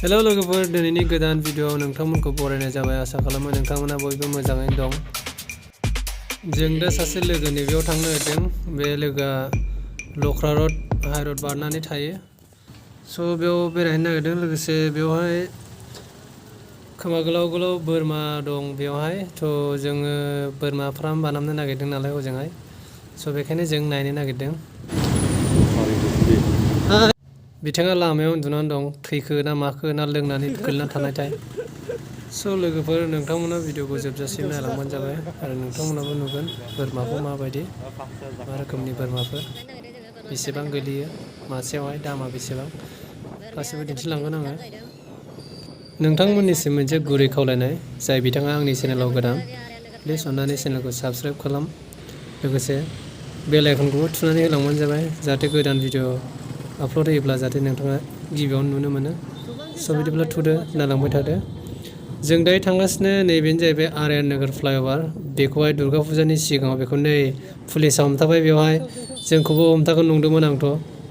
Hello लोगोफोर, दिनैनि गोदान भिडियोआव नोंथांमोनखौ बरायनाय जाबाय। आसा खालामो नोंथांमोना बयबो मोजाङैनो दं। जों दा सासे लोगोनि बेयाव थांनो नागिरदों। बे लोगोआ लख्रा रड हाइ रड बारनानै थायो। स' बेयाव बेरायहैनो नागिरदों। लोगोसे बेवहाय खोमा गोलाव गोलाव बोरमा दं बेवहाय। थ' जोङो बोरमा फार्म बानायनो नागिरदों नालाय हजोंहाय। स' बेखायनो जों नायनो नागिरदों। बिथाङा लामायाव उन्दुनानै दं। थैखो ना माखो ना लोंनानै गोलैना थानायथाय। स' लोगोफोर, नोंथांमोना भिडियोखौ जोबजासिम नायलांबानो जाबाय आरो नोंथांमोनाबो नुगोन बोरमाखौ माबायदि, मा रोखोमनि बोरमाफोर, बेसेबां गोलैयो, मासेयावहाय दामा बेसेबां, गासिबो दिन्थिलांगोन आङो। नोंथांमोननिसिम मोनसे गुरै खावलायनाय, जाय बिथाङा आंनि चेनेलाव गोदान, प्लिज अननानै चेनेलखौ साबस्क्राइब खालाम। लोगोसे बेल आइकनखौबो थुनानै होलांबानो जाबाय, जाहाथे गोदान भिडिय' आपल'ड होयोब्ला जाहाथे नोंथाङा गिबियावनो नुनो मोनो। स' बिदिब्ला थुदो, नायलांबाय थादो। जों दायो थांगासिनो, नैबेनो जाहैबाय आर्यान नोगोर फ्लाइअभार। बेखौहाय दुर्गा फुजानि सिगाङाव बेखौ नै पुलिसा हमथाबाय बेवहाय। जोंखौबो हमथागोन नंदोंमोन आंथ',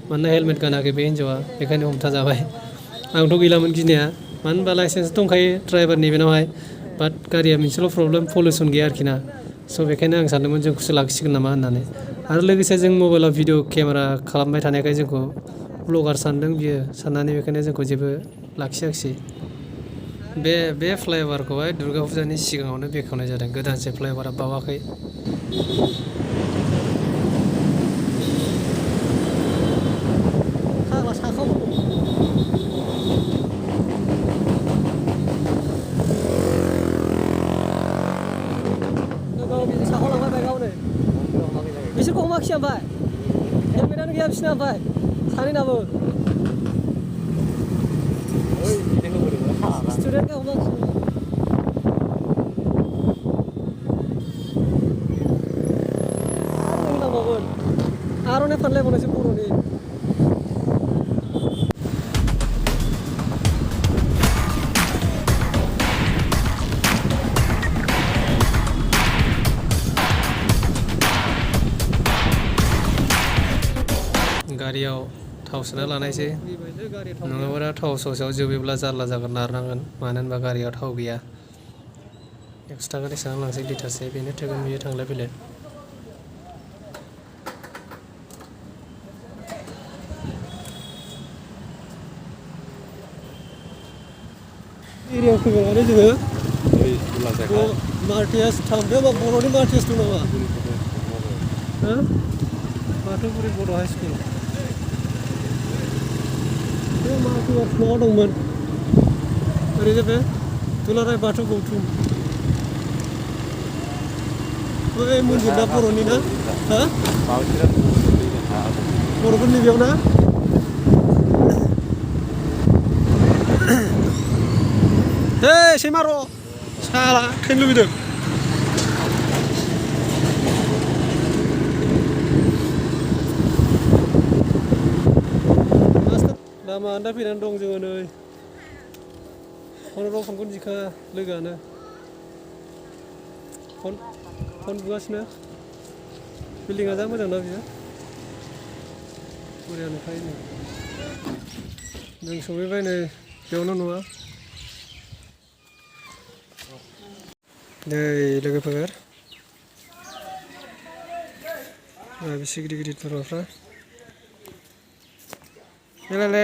मानोना हेलमेट गानाखै बे हिन्जावा, बेखायनो हमथाजाबाय। आंथ' गैलामोन गिनाया, मानो होनबा लाइसेन्स दंखायो ड्राइभारनि बेनावहाय। बाट गारिया मोनसेल' प्रब्लेम, पलिउसन गैया आरोखि ना। स' बेखायनो आं सानदोंमोन जोंखौसो लाखिसिगोन नामा होननानै। आरो लोगोसे जों मबाइलाव भिडिअ केमेरा खालामबाय थानायखाय जोंखौ ब्लगार सानदों बियो, साननानै बेखायनो जोंखौ जेबो लाखियाखिसै। बे फ्लाइअभारखौहाय दुर्गा फुजानि सिगाङावनो बेखेवनाय जादों। गोदानसो फ्लाइअभारा बावाखै। बिसोरखौ हमाखिसै ओमफ्राय हेलमेटानो गैया बिसोरना, ओमफ्राय सानैनाबो स्टुडेन्टखौ हमाखिसै। आर'नाइ फानलायबावनायसो बर'नि। गारियाव थाव सोना लानायसै, नङाबा थाव ससेयाव जोबोब्ला जारला जागोन, नारनांगोन। मानो होनबा गारियाव थाव गैया। 100 थाखा बेसेबां लांसै लिटारसे, बेनो थोगोन बियो थांलाय फैलाय। एरियायाव फैबाय माने जोङो मार्टियास थांदों। मा बर'नि मार्टियास दं नामा? बाथौपुरि बर' हाइ स्कुल। बे मार्टियास न'आव दंमोन। ओरैनो बे दुलाराय बाथौ गौथुम। बै मन्दिरा बर'नि ना? बर'फोरनि बेयाव ना? हे सैमा र' साला थैनो लुबैदों। लामा आन्दा फैनानै दं जोङो नै। फनखौनो दिखाङा लोगोआनो। फन बुगासिनो। बिल्डिंआ जा मोजां ना बियो। बरिया नुखायो नै। जों सहैबाय नै, बेयावनो नङा। नै लोगोफोर, बेसे गिदिर गिदिर बोरमाफ्रा। ले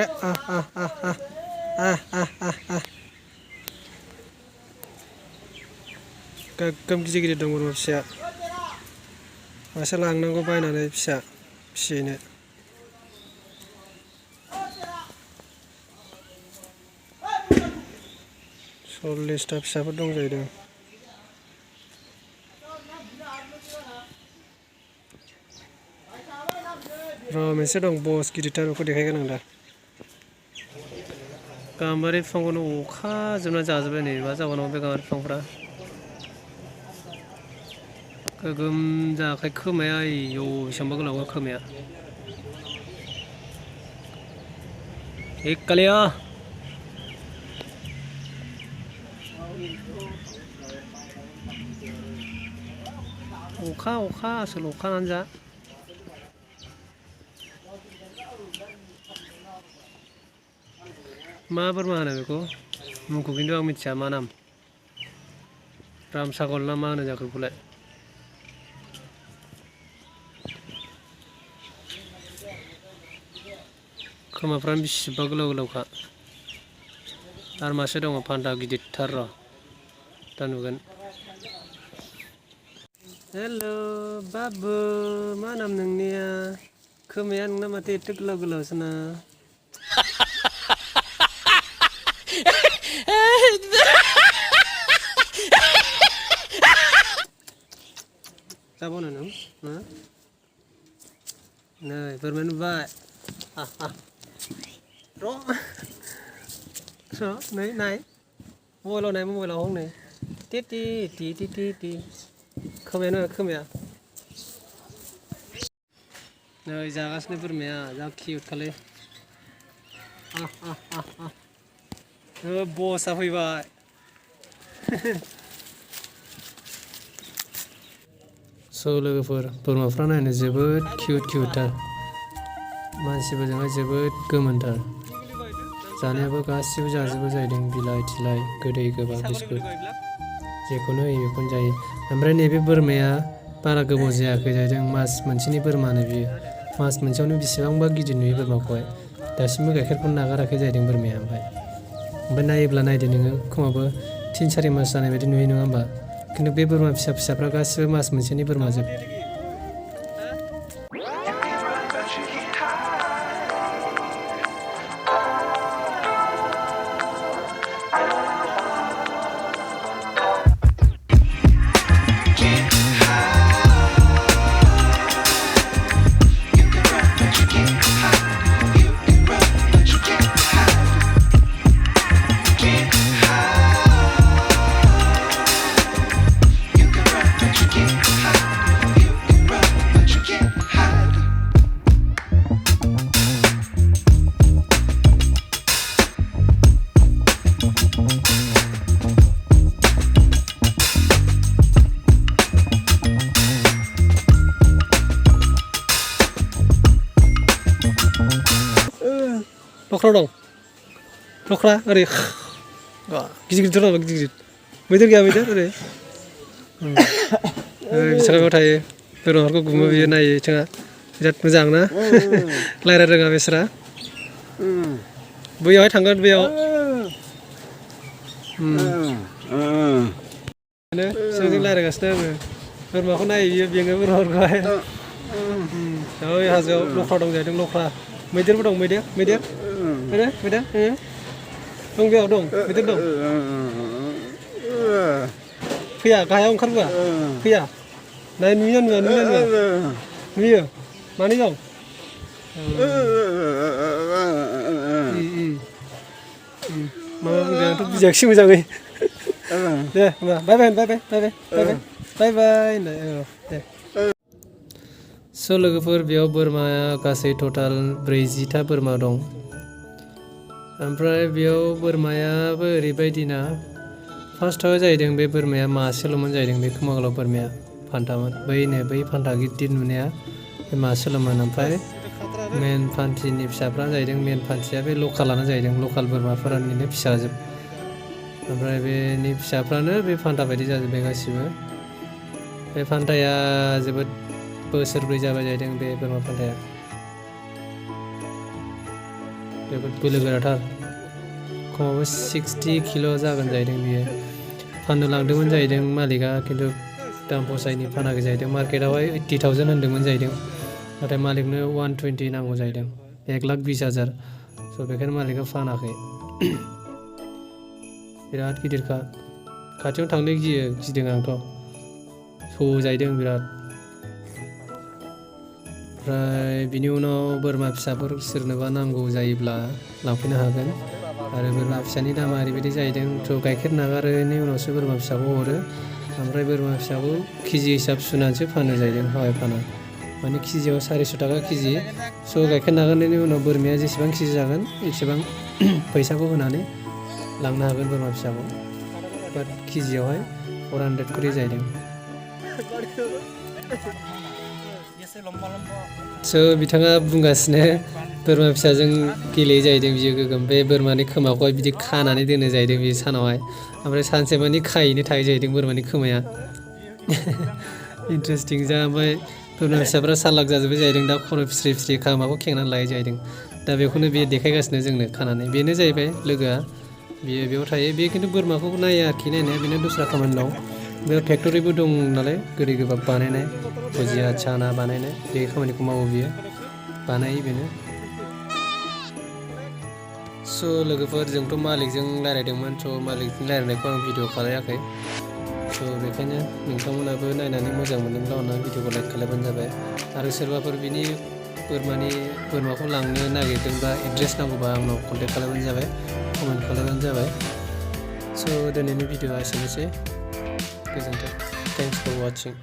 गोगोम गिदिर गिदिर दं बोरमा फिसाया। मासे लांनांगौ बायनानै फिसा फिसिनो। सल्लिसथा फिसाफोर दं जाहैदों। र' मोनसे दं बस गिदिरथार, बेखौ देखायगोन आं दा। गाम्बारि बिफांखौनो अखा जोबना जाजोब्बाय। नै मा जाबावनांगौ बे गाम्बारि बिफांफ्रा। गोगोम जायाखै खोमाया, आयौ बेसेबांबा गोलाव खोमाया। एक कालिया अखा आसोल अखायानो जा। मा बोरमा होनो बेखौ मुंखौ खिन्थु आं मिथिया मा नाम रामसागल ना मा होनो जाखो बेखौलाय खोमाफ्रानो बिसिबा गोलाव गोलावखा आरो मासे दङ फान्था गिदिरथार र' दा नुगोन हेल' बाबु मा नाम नोंनिया खोमाया नोंना माथो एथ' गोलाव गोलावसो ना जाबावनो नों नै बोरमाया नुबाय र' नै नाय मबाइलाव हनै टी टी टी टी टी टी खोमाया नङा खोमाया नै जागासिनो बोरमाया जा किउट खालै बसआ फैबाय स' लोगोफोर बोरमाफ्रा नायनो जोबोद किउटथार मानसिफोरजोंहाय जोबोद गोमोनथार जानायाबो गासिबो जाजोबो जाहैदों बिलाइ थिलाइ गोदै गोबाब बिस्कुट जेखौनो होयो बेखौनो जायो ओमफ्राय नैबे बोरमाया बारा गोबाव जायाखै जाहैदों मास मोनसेनि बोरमानो बियो मास मोनसेयावनो बेसेबांबा गिदिर नुयो बोरमाखौहाय दासिमबो गाइखेरखौनो नागाराखै जाहैदों बोरमाया ओमफ्राय नायोब्ला नायदो नोङो खमावबो 3-4 मास जानाय बायदि नुयो नङा होमबा खिन्थु बे बोरमा फिसाफ्रा गासिबो मास मोनसेनि बोरमाजोब लख्रा दं लख्रा ओरै गिदिर गिदिर दं गिदिर मैदेर गैया मैदेर ओरै बिसोरबो थायो बोरमाफोरखौ गुमो बियो नायो बिथाङा बिराद मोजां ना रायज्लायनो रोङा बेसोरा बैयावहाय थांगोन बैयाव बिसोरजों रायज्लायगासिनो आङो बोरमाखौ नायो बियो बेङो बोरमाफोरखौहाय ओइ हाजोआव लख्रा दं जाहैदों लख्रा मैदेरबो दं मैदेर दं बेयाव दं मैदेर दं फैया गाहायाव ओंखारबोआ फैया नाय नुयो नुयो मानै दं माबा बुंदों आंथ' बुजियाखिसै मोजाङै दे होमबा बाय बाय दे स' लोगोफोर बेयाव बोरमाया गासै टटाल 40टा बोरमा दं ओमफ्राय बेयाव बोरमायाबो ओरैबायदिना फार्स्टआव जाहैदों बे बोरमाया मासेल'मोन जाहैदों बे खोमा गोलाव बोरमाया फान्थामोन बै फान्था गिदिर नुनाया बे मासेल'मोन ओमफ्राय मेन फान्थिनि फिसाफ्रा जाहैदों मेन फान्थिया बे लकेलानो जाहैदों लकेल बोरमाफोरनिनो फिसाजोब ओमफ्राय बेनि फिसाफ्रानो बे फान्था बायदि जाजोब्बाय गासिबो बे फान्थाया जोबोद बोसोरब्रै जाबाय जाहैदों बे बोरमा फान्थाया जोबोद बोलो गोराथार खमावबो 60 किल' जागोन जाहैदों बियो फाननो लांदोंमोन जाहैदों मालिकआ खिन्थु दाम फसायनि फानाखै जाहैदों मार्केटावहाय 80,000 होनदोंमोन जाहैदं नाथाय मालिकनो 120 नांगौ जाहैदों 1,20,000 स' बेखायनो मालिकआ फानाखै बिराद गिदिरखा खाथियाव थांनो गिदों आंथ' सौजाहैदों बिराद ओमफ्राय बिनि उनाव बोरमा फिसाफोर सोरनोबा नांगौ जायोब्ला लांफैनो हागोन आरो बोरमा फिसानि दामा ओरैबायदि जाहैदों थ' गाइखेर नागारैनि उनावसो बोरमा फिसाखौ हरो ओमफ्राय बोरमा फिसाखौ केजि हिसाब सुनानैसो फानो जाहैदों हावाय फाना माने केजियाव 400 थाखा केजि स' गाइखेर नागारनायनि उनाव बोरमाया जेसेबां केजि जागोन एसेबां फैसाखौ होनानै लांनो हागोन बोरमा फिसाखौ बाट केजियावहाय 400 करि जाहैदों स' बिथाङा बुंगासिनो बोरमा फिसाजों गेलेयो जाहैदों बियो गोगोम बे बोरमानि खोमाखौहाय बिदि खानानै दोनो जाहैदों बियो सानावहाय ओमफ्राय सानसे मानि खायैनो थायो जाहैदों बोरमानि खोमाया इन्टारेस्टिं जा ओमफ्राय बोरमा फिसाफ्रा सालाक जाजोब्बाय जाहैदों दा खर' फिस्रि फिस्रि खोमाखौ खेंनानै लायो जाहैदों दा बेखौनो बियो देखायगासिनो जोंनो खानानै बेनो जाहैबाय लोगोआ बियो बेयाव थायो बे खिन्थु बोरमाखौ नाया आरोखि नायनाया बेनो दस्रा खामानि दं बेयाव फेक्ट'रिबो दं नालाय गोदै गोबाब बानायनाय भुजिया चाना बानायनाय बे खामानिखौ मावो बियो बानायो बेनो स' लोगोफोर जोंथ' मालिकजों रायज्लायदोंमोन स' मालिकजों रायज्लायनायखौ आं भिडिअ खालायाखै स' बेखायनो नोंथांमोनाबो नायनानै मोजां मोनदोंब्ला अननानै भिडिअखौ लाइक खालामबानो जाबाय आरो सोरबाफोर बिनि बोरमाखौ लांनो नागिरदोंबा एड्रेस नांगौबा आंनाव कन्टेक्ट खालामबानो जाबाय कमेन्ट खालामबानो जाबाय स' दिनैनि भिडिअआ एसेनोसै गोजोन्थों थेंक्स फर वाचिं